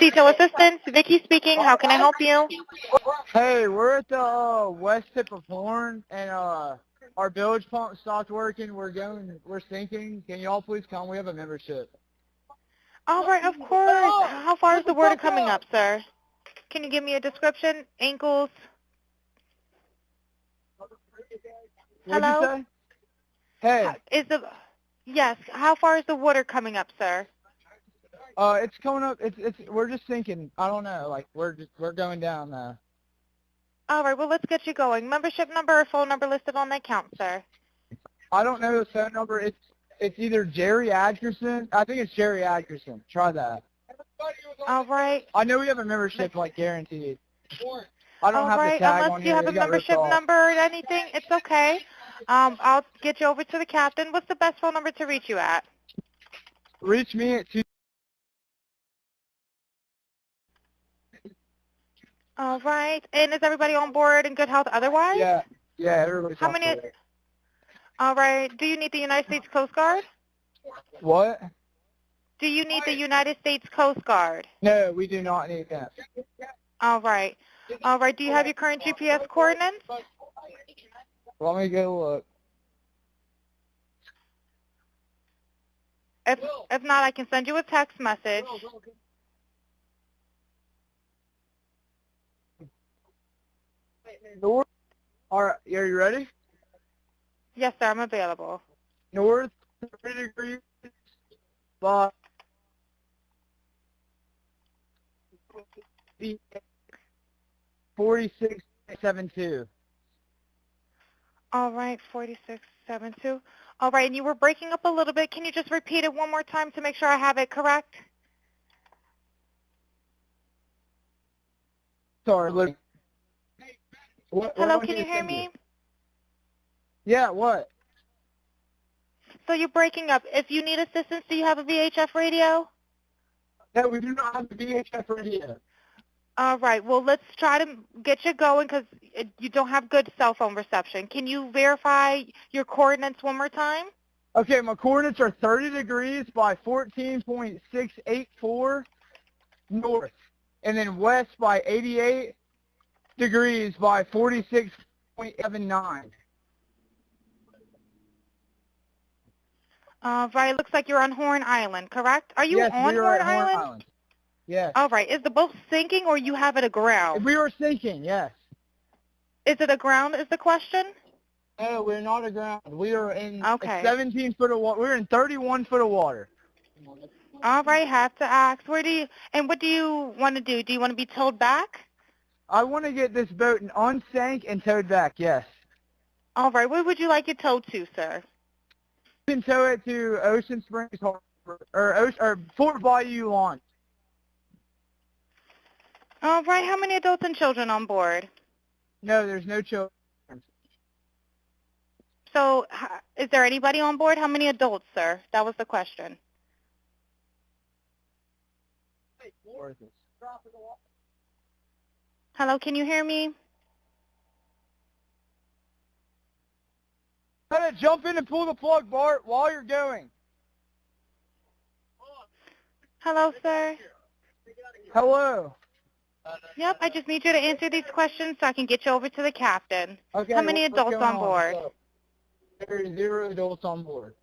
Detail Assistance, Vicky speaking. How can I help you? Hey, we're at the west tip of Horn, and our bilge pump stopped working. We're sinking. Can y'all please come? We have a membership. All right, of course. How far is the water coming up, sir? Can you give me a description? Ankles? What'd you say? Hey. Yes, how far is the water coming up, sir? It's coming up. We're just sinking. I don't know. Like we're going down now. All right, well, let's get you going. Membership number or phone number listed on the account, sir? I don't know the phone number. It's either Jerry Atkerson. I think it's Jerry Atkerson. Try that. All right. I know we have a membership, like guaranteed. I don't have the tag unless on you here. have a membership number or anything, it's okay. I'll get you over to the captain. What's the best phone number to reach you at? Reach me at 2. All right. And is everybody on board in good health otherwise? Yeah, everybody's on board. All right. Do you need the United States Coast Guard? What? Do you need the United States Coast Guard? No, we do not need that. All right. All right. Do you have your current GPS coordinates? Let me go look. If not, I can send you a text message. North. All right, are you ready? Yes, sir. I'm available. North 30 degrees by 4672. All right, 4672. All right, and you were breaking up a little bit. Can you just repeat it one more time to make sure I have it correct? Sorry, look. Hello, can you hear me? Yeah, what? So you're breaking up. If you need assistance, do you have a VHF radio? No, we do not have a VHF radio. All right, well, let's try to get you going because you don't have good cell phone reception. Can you verify your coordinates one more time? Okay, my coordinates are 30 degrees by 14.684 north, and then west by 88 degrees by 46.79. Right, looks like you're on Horn Island, correct? Are you Yes, on we are Horn at Horn Island? Island. Yes. All right, is the boat sinking or you have it aground? We are sinking, yes. Is it aground is the question? No, we're not aground. We are in 17 foot of water. We're in 31 foot of water. All right, have to ask. What do you want to do? Do you want to be towed back? I want to get this boat unsank and towed back, yes. All right, where would you like it towed to, sir? You can tow it to Ocean Springs Harbor, or Fort Bayou Launch. All right, how many adults and children on board? No, there's no children. So is there anybody on board? How many adults, sir? That was the question. Hello, can you hear me? Gotta jump in and pull the plug, Bart, while you're going. Hello, sir. Hello. Yep, I just need you to answer these questions so I can get you over to the captain. Okay. How many adults on board? There are 0 adults on board.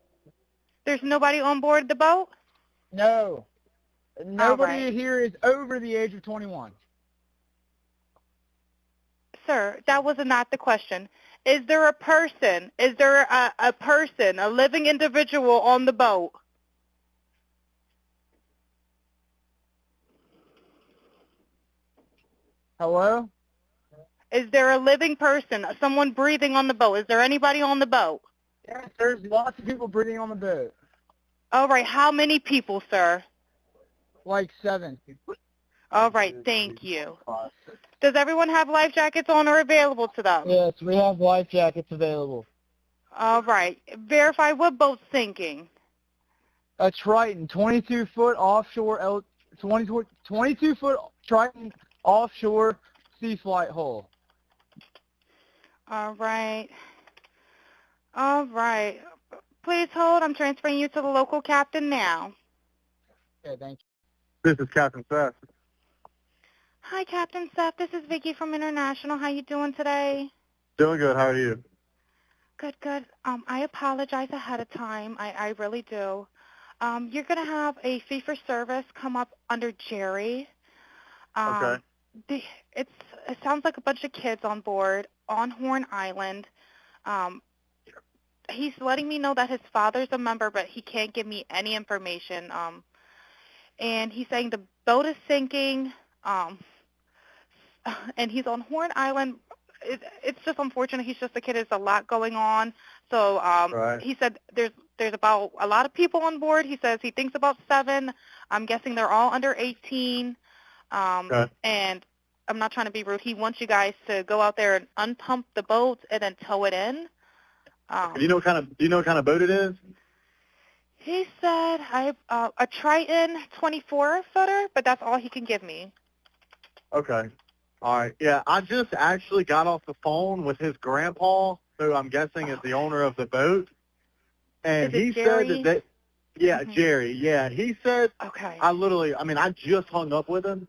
There's nobody on board the boat? No. Nobody here is over the age of 21. Sir, that was not the question. Is there a person? Is there a person, a living individual on the boat? Hello? Is there a living person, someone breathing on the boat? Is there anybody on the boat? Yes, there's lots of people breathing on the boat. All right, how many people, sir? Like 7. All right, thank you. Does everyone have life jackets on or available to them? Yes, we have life jackets available. All right, verify what boat's sinking. A Triton, 22-foot offshore, 22-foot Triton offshore sea flight hull. All right. All right. Please hold. I'm transferring you to the local captain now. Okay, thank you. This is Captain Seth. Hi, Captain Seth. This is Vicky from International. How you doing today? Doing good. How are you? Good, good. I apologize ahead of time. I really do. You're going to have a fee-for-service come up under Jerry. Okay. It sounds like a bunch of kids on board on Horn Island. He's letting me know that his father's a member, but he can't give me any information. And he's saying the boat is sinking, and he's on Horn Island. It's just unfortunate. He's just a kid. There's a lot going on. So Right. he said there's about a lot of people on board. He says he thinks about 7. I'm guessing they're all under 18. Okay. And I'm not trying to be rude. He wants you guys to go out there and unpump the boat and then tow it in. Do you know what kind of boat it is? He said a Triton 24-footer, but that's all he can give me. Okay. All right. Yeah, I just actually got off the phone with his grandpa, who I'm guessing is the owner of the boat, and Is it he Jerry? said that Jerry. Yeah, he said Okay. I just hung up with him.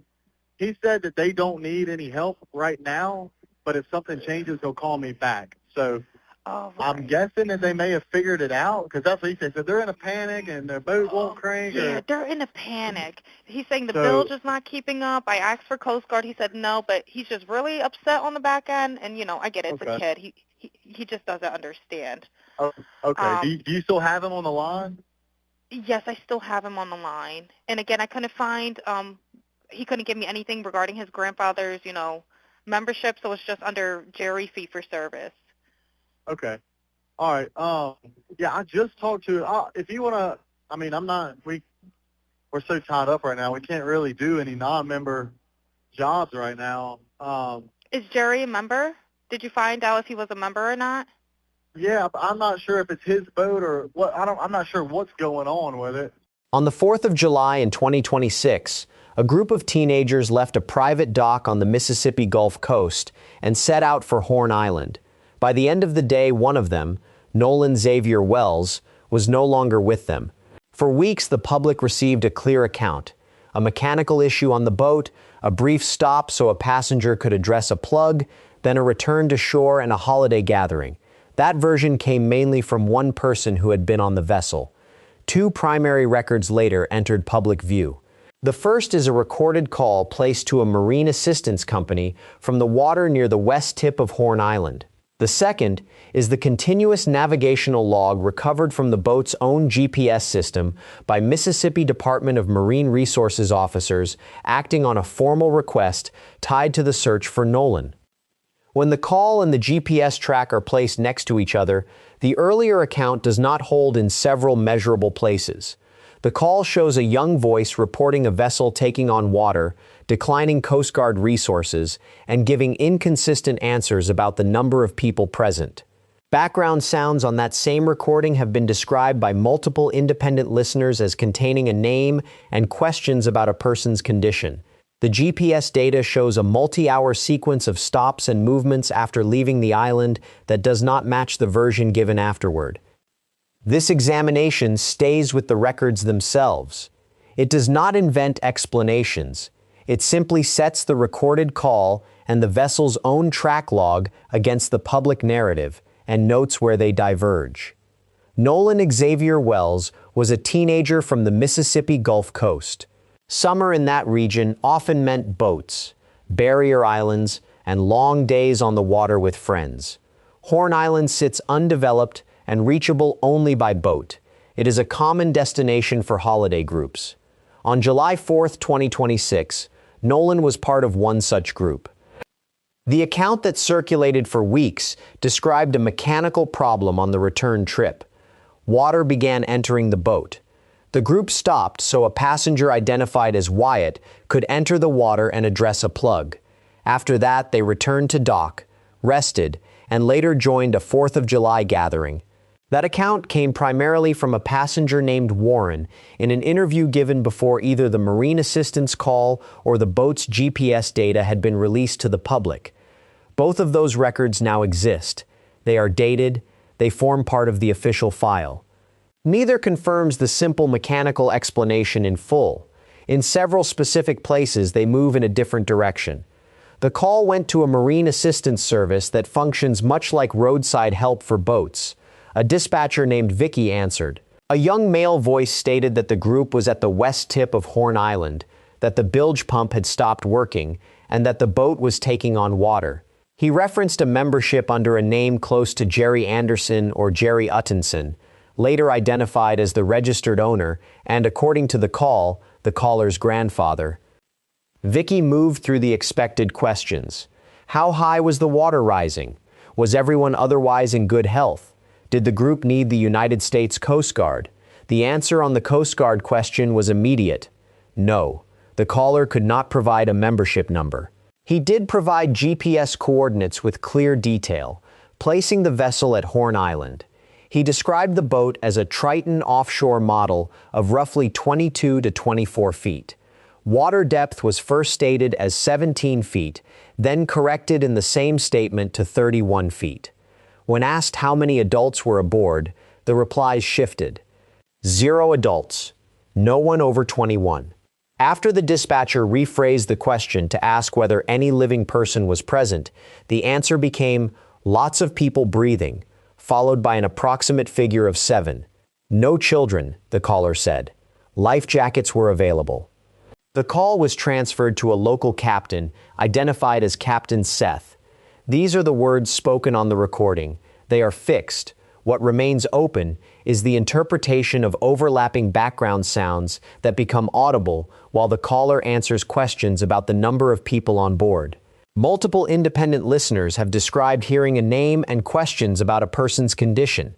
He said that they don't need any help right now, but if something changes, he'll call me back. So Oh, right. I'm guessing that they may have figured it out, because that's what he said. So they're in a panic and their boat won't crank. Yeah, they're in a panic. He's saying the So- bilge is not keeping up. I asked for Coast Guard. He said no, but he's just really upset on the back end. And, I get it. It's a Okay. kid. He just doesn't understand. Oh, okay. Do you still have him on the line? Yes, I still have him on the line. And, again, I couldn't find he couldn't give me anything regarding his grandfather's, membership, so it's just under Jerry fee-for-service. Okay. All right. Yeah, I just talked to. If you want to, we're so tied up right now. We can't really do any non-member jobs right now. Is Jerry a member? Did you find out if he was a member or not? Yeah, I'm not sure if it's his boat or what. I'm not sure what's going on with it. On the 4th of July in 2026, a group of teenagers left a private dock on the Mississippi Gulf Coast and set out for Horn Island. By the end of the day, one of them, Nolan Wells, was no longer with them. For weeks, the public received a clear account: a mechanical issue on the boat, a brief stop so a passenger could address a plug, then a return to shore and a holiday gathering. That version came mainly from one person who had been on the vessel. 2 primary records later entered public view. The first is a recorded call placed to a marine assistance company from the water near the west tip of Horn Island. The second is the continuous navigational log recovered from the boat's own GPS system by Mississippi Department of Marine Resources officers acting on a formal request tied to the search for Nolan. When the call and the GPS track are placed next to each other, the earlier account does not hold in several measurable places. The call shows a young voice reporting a vessel taking on water, declining Coast Guard resources, and giving inconsistent answers about the number of people present. Background sounds on that same recording have been described by multiple independent listeners as containing a name and questions about a person's condition. The GPS data shows a multi-hour sequence of stops and movements after leaving the island that does not match the version given afterward. This examination stays with the records themselves. It does not invent explanations. It simply sets the recorded call and the vessel's own track log against the public narrative and notes where they diverge. Nolan Wells was a teenager from the Mississippi Gulf Coast. Summer in that region often meant boats, barrier islands, and long days on the water with friends. Horn Island sits undeveloped and reachable only by boat. It is a common destination for holiday groups. On July 4, 2026, Nolan was part of one such group. The account that circulated for weeks described a mechanical problem on the return trip. Water began entering the boat. The group stopped so a passenger identified as Wyatt could enter the water and address a plug. After that, they returned to dock, rested, and later joined a 4th of July gathering. That account came primarily from a passenger named Warren in an interview given before either the Marine Assistance call or the boat's GPS data had been released to the public. Both of those records now exist. They are dated. They form part of the official file. Neither confirms the simple mechanical explanation in full. In several specific places, they move in a different direction. The call went to a marine assistance service that functions much like roadside help for boats. A dispatcher named Vicky answered. A young male voice stated that the group was at the west tip of Horn Island, that the bilge pump had stopped working, and that the boat was taking on water. He referenced a membership under a name close to Jerry Anderson or Jerry Uttonson, later identified as the registered owner and, according to the call, the caller's grandfather. Vicky moved through the expected questions. How high was the water rising? Was everyone otherwise in good health? Did the group need the United States Coast Guard? The answer on the Coast Guard question was immediate. No. The caller could not provide a membership number. He did provide GPS coordinates with clear detail, placing the vessel at Horn Island. He described the boat as a Triton offshore model of roughly 22 to 24 feet. Water depth was first stated as 17 feet, then corrected in the same statement to 31 feet. When asked how many adults were aboard, the replies shifted. 0 adults. No one over 21. After the dispatcher rephrased the question to ask whether any living person was present, the answer became, lots of people breathing, followed by an approximate figure of 7. No children, the caller said. Life jackets were available. The call was transferred to a local captain, identified as Captain Seth. These are the words spoken on the recording. They are fixed. What remains open is the interpretation of overlapping background sounds that become audible while the caller answers questions about the number of people on board. Multiple independent listeners have described hearing a name and questions about a person's condition.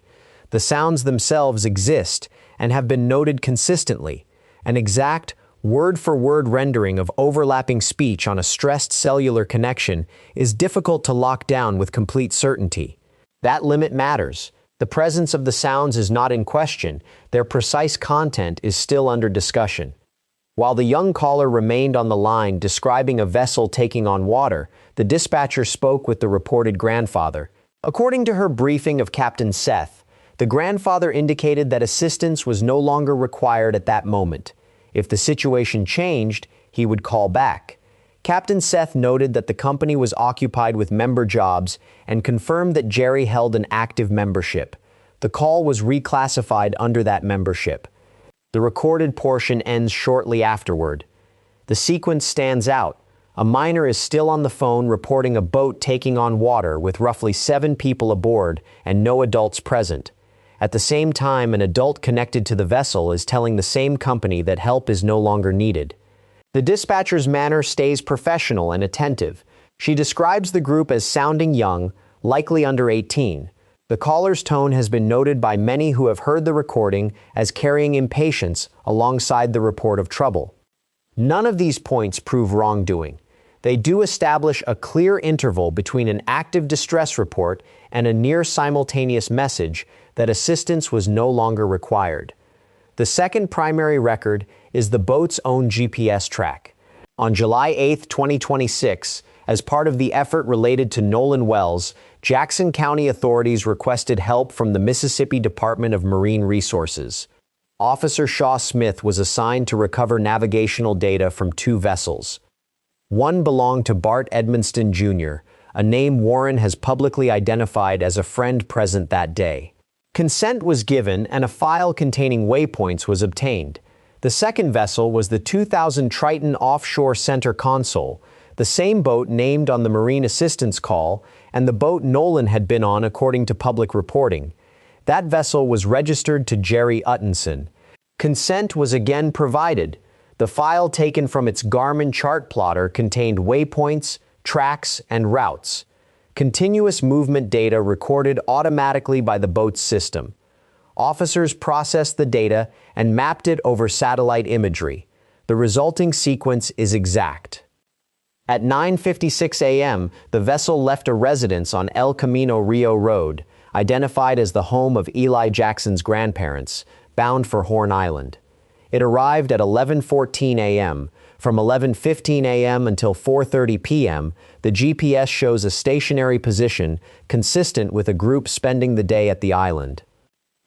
The sounds themselves exist and have been noted consistently. An exact, word-for-word rendering of overlapping speech on a stressed cellular connection is difficult to lock down with complete certainty. That limit matters. The presence of the sounds is not in question. Their precise content is still under discussion. While the young caller remained on the line describing a vessel taking on water, the dispatcher spoke with the reported grandfather. According to her briefing of Captain Seth, the grandfather indicated that assistance was no longer required at that moment. If the situation changed, he would call back. Captain Seth noted that the company was occupied with member jobs and confirmed that Jerry held an active membership. The call was reclassified under that membership. The recorded portion ends shortly afterward. The sequence stands out. A miner is still on the phone reporting a boat taking on water with roughly 7 people aboard and no adults present. At the same time, an adult connected to the vessel is telling the same company that help is no longer needed. The dispatcher's manner stays professional and attentive. She describes the group as sounding young, likely under 18. The caller's tone has been noted by many who have heard the recording as carrying impatience alongside the report of trouble. None of these points prove wrongdoing. They do establish a clear interval between an active distress report and a near simultaneous message that assistance was no longer required. The second primary record is the boat's own GPS track. On July 8, 2026, as part of the effort related to Nolan Wells, Jackson County authorities requested help from the Mississippi Department of Marine Resources. Officer Shaw Smith was assigned to recover navigational data from 2 vessels. One belonged to Bart Edmonston Jr., a name Warren has publicly identified as a friend present that day. Consent was given and a file containing waypoints was obtained. The second vessel was the 2000 Triton Offshore Center Console, the same boat named on the Marine Assistance Call, and the boat Nolan had been on according to public reporting. That vessel was registered to Jerry Uttonson. Consent was again provided. The file taken from its Garmin chart plotter contained waypoints, tracks, and routes. Continuous movement data recorded automatically by the boat's system. Officers processed the data and mapped it over satellite imagery. The resulting sequence is exact. At 9:56 a.m., the vessel left a residence on El Camino Rio Road, identified as the home of Eli Jackson's grandparents, bound for Horn Island. It arrived at 11:14 a.m. From 11:15 a.m. until 4:30 p.m., the GPS shows a stationary position consistent with a group spending the day at the island.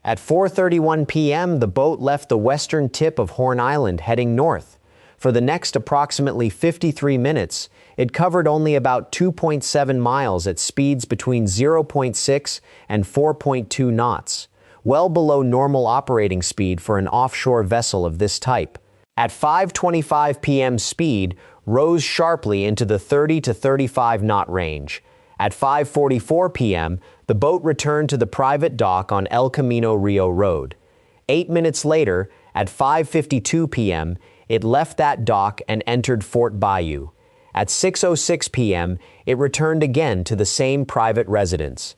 At 4:31 p.m., the boat left the western tip of Horn Island heading north. For the next approximately 53 minutes, it covered only about 2.7 miles at speeds between 0.6 and 4.2 knots, well below normal operating speed for an offshore vessel of this type. At 5:25 p.m. speed rose sharply into the 30 to 35 knot range. At 5:44 p.m., the boat returned to the private dock on El Camino Rio Road. 8 minutes later, at 5:52 p.m., it left that dock and entered Fort Bayou. At 6:06 p.m., it returned again to the same private residence.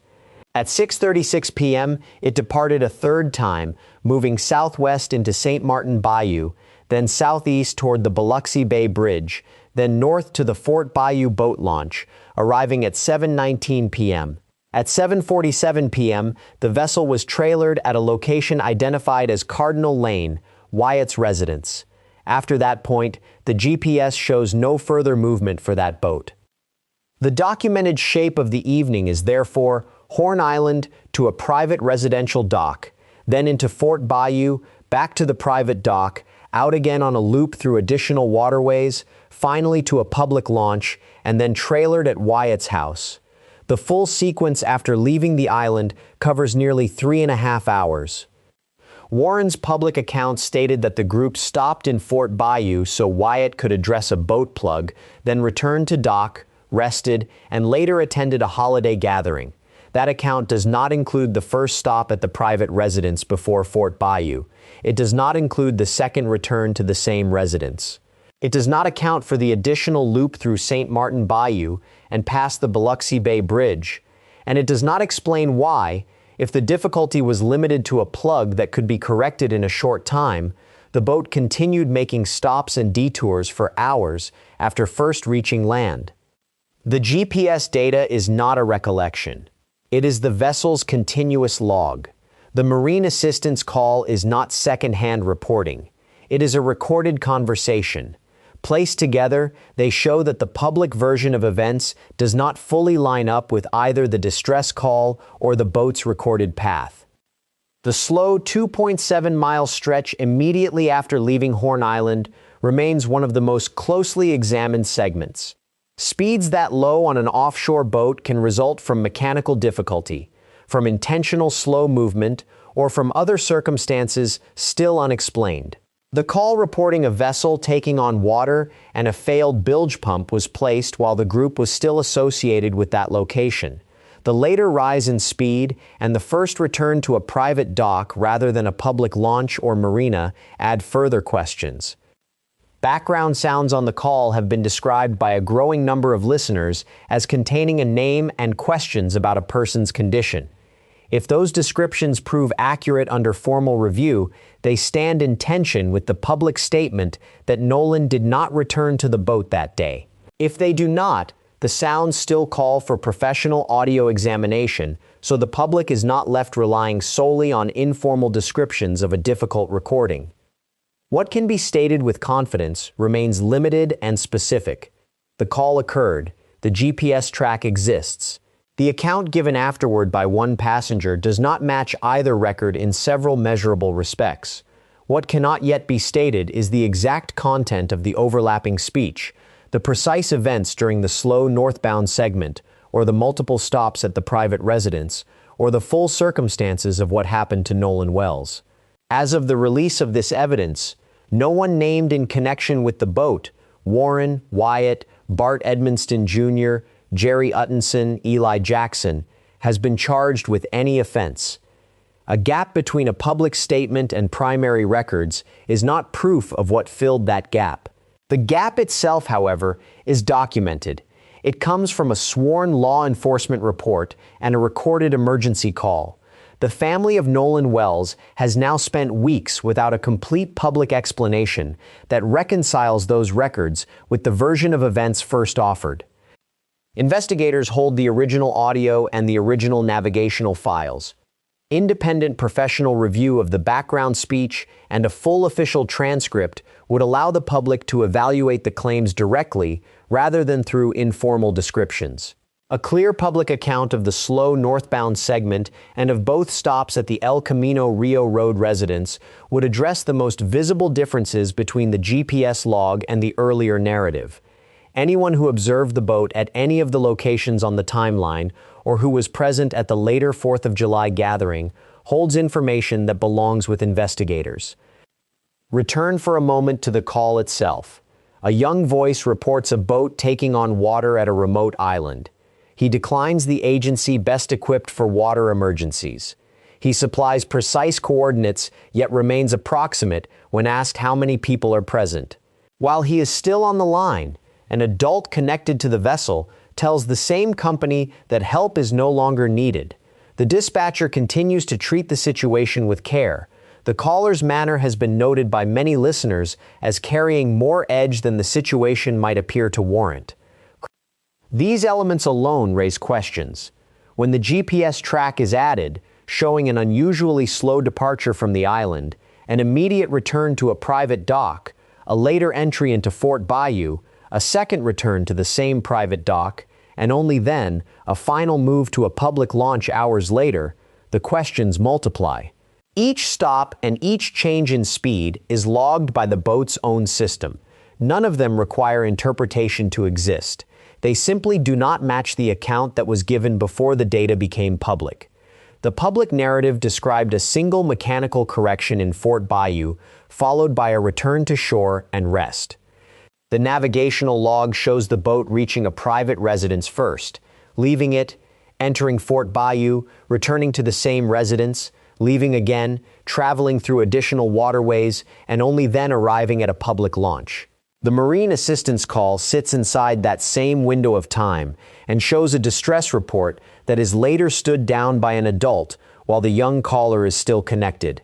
At 6:36 p.m., it departed a third time, moving southwest into St. Martin Bayou, then southeast toward the Biloxi Bay Bridge, then north to the Fort Bayou boat launch, arriving at 7:19 p.m. At 7:47 p.m., the vessel was trailered at a location identified as Cardinal Lane, Wyatt's residence. After that point, the GPS shows no further movement for that boat. The documented shape of the evening is therefore Horn Island to a private residential dock, then into Fort Bayou, back to the private dock, out again on a loop through additional waterways, finally to a public launch, and then trailered at Wyatt's house. The full sequence after leaving the island covers nearly 3.5 hours. Warren's public account stated that the group stopped in Fort Bayou so Wyatt could address a boat plug, then returned to dock, rested, and later attended a holiday gathering. That account does not include the first stop at the private residence before Fort Bayou. It does not include the second return to the same residence. It does not account for the additional loop through St. Martin Bayou and past the Biloxi Bay Bridge, and it does not explain why, if the difficulty was limited to a plug that could be corrected in a short time, the boat continued making stops and detours for hours after first reaching land. The GPS data is not a recollection. It is the vessel's continuous log. The marine assistance call is not second-hand reporting. It is a recorded conversation. Placed together, they show that the public version of events does not fully line up with either the distress call or the boat's recorded path. The slow 2.7-mile stretch immediately after leaving Horn Island remains one of the most closely examined segments. Speeds that low on an offshore boat can result from mechanical difficulty, from intentional slow movement, or from other circumstances still unexplained. The call reporting a vessel taking on water and a failed bilge pump was placed while the group was still associated with that location. The later rise in speed and the first return to a private dock rather than a public launch or marina add further questions. Background sounds on the call have been described by a growing number of listeners as containing a name and questions about a person's condition. If those descriptions prove accurate under formal review, they stand in tension with the public statement that Nolan did not return to the boat that day. If they do not, the sounds still call for professional audio examination, so the public is not left relying solely on informal descriptions of a difficult recording. What can be stated with confidence remains limited and specific. The call occurred. The GPS track exists. The account given afterward by one passenger does not match either record in several measurable respects. What cannot yet be stated is the exact content of the overlapping speech, the precise events during the slow northbound segment, or the multiple stops at the private residence, or the full circumstances of what happened to Nolan Wells. As of the release of this evidence, no one named in connection with the boat, Warren, Wyatt, Bart Edmonston Jr., Jerry Uttonson, Eli Jackson, has been charged with any offense. A gap between a public statement and primary records is not proof of what filled that gap. The gap itself, however, is documented. It comes from a sworn law enforcement report and a recorded emergency call. The family of Nolan Wells has now spent weeks without a complete public explanation that reconciles those records with the version of events first offered. Investigators hold the original audio and the original navigational files. Independent professional review of the background speech and a full official transcript would allow the public to evaluate the claims directly rather than through informal descriptions. A clear public account of the slow northbound segment and of both stops at the El Camino Rio Road residence would address the most visible differences between the GPS log and the earlier narrative. Anyone who observed the boat at any of the locations on the timeline or who was present at the later 4th of July gathering holds information that belongs with investigators. Return for a moment to the call itself. A young voice reports a boat taking on water at a remote island. He declines the agency best equipped for water emergencies. He supplies precise coordinates, yet remains approximate when asked how many people are present. While he is still on the line, an adult connected to the vessel tells the same company that help is no longer needed. The dispatcher continues to treat the situation with care. The caller's manner has been noted by many listeners as carrying more edge than the situation might appear to warrant. These elements alone raise questions. When the GPS track is added, showing an unusually slow departure from the island, an immediate return to a private dock, a later entry into Fort Bayou, a second return to the same private dock, and only then a final move to a public launch hours later, the questions multiply. Each stop and each change in speed is logged by the boat's own system. None of them require interpretation to exist. They simply do not match the account that was given before the data became public. The public narrative described a single mechanical correction in Fort Bayou, followed by a return to shore and rest. The navigational log shows the boat reaching a private residence first, leaving it, entering Fort Bayou, returning to the same residence, leaving again, traveling through additional waterways, and only then arriving at a public launch. The Marine assistance call sits inside that same window of time and shows a distress report that is later stood down by an adult while the young caller is still connected.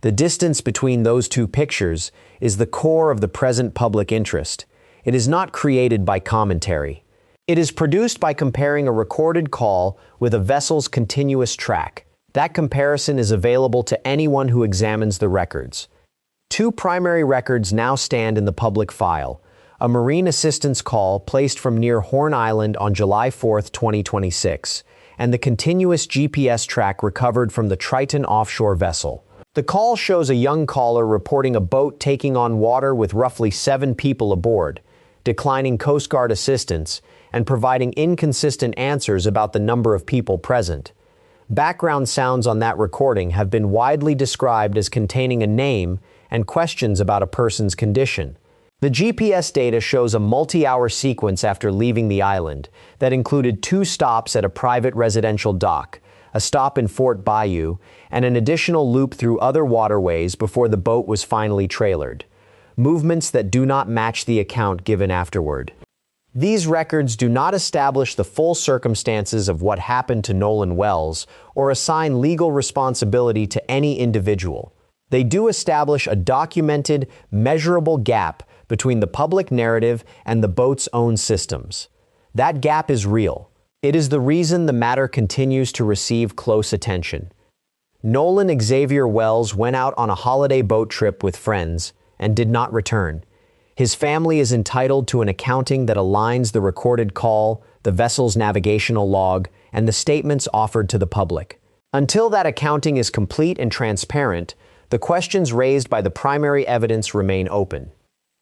The distance between those two pictures is the core of the present public interest. It is not created by commentary. It is produced by comparing a recorded call with a vessel's continuous track. That comparison is available to anyone who examines the records. Two primary records now stand in the public file: a Marine assistance call placed from near Horn Island on July 4, 2026, and the continuous GPS track recovered from the Triton offshore vessel. The call shows a young caller reporting a boat taking on water with roughly 7 people aboard, declining Coast Guard assistance, and providing inconsistent answers about the number of people present. Background sounds on that recording have been widely described as containing a name and questions about a person's condition. The GPS data shows a multi-hour sequence after leaving the island that included 2 stops at a private residential dock, a stop in Fort Bayou, and an additional loop through other waterways before the boat was finally trailered. Movements that do not match the account given afterward. These records do not establish the full circumstances of what happened to Nolan Wells or assign legal responsibility to any individual. They do establish a documented, measurable gap between the public narrative and the boat's own systems. That gap is real. It is the reason the matter continues to receive close attention. Nolan Xavier Wells went out on a holiday boat trip with friends and did not return. His family is entitled to an accounting that aligns the recorded call, the vessel's navigational log, and the statements offered to the public. Until that accounting is complete and transparent, the questions raised by the primary evidence remain open.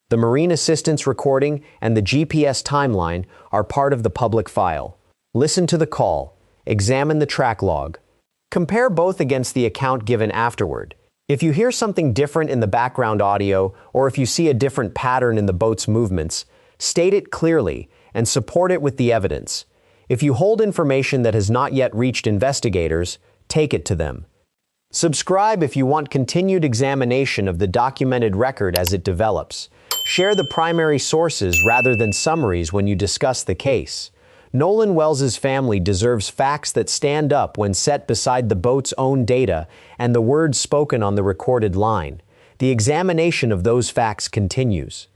The Marine assistance recording and the GPS timeline are part of the public file. Listen to the call. Examine the track log. Compare both against the account given afterward. If you hear something different in the background audio, or if you see a different pattern in the boat's movements, state it clearly and support it with the evidence. If you hold information that has not yet reached investigators, take it to them. Subscribe if you want continued examination of the documented record as it develops. Share the primary sources rather than summaries when you discuss the case. Nolan Wells's family deserves facts that stand up when set beside the boat's own data and the words spoken on the recorded line. The examination of those facts continues.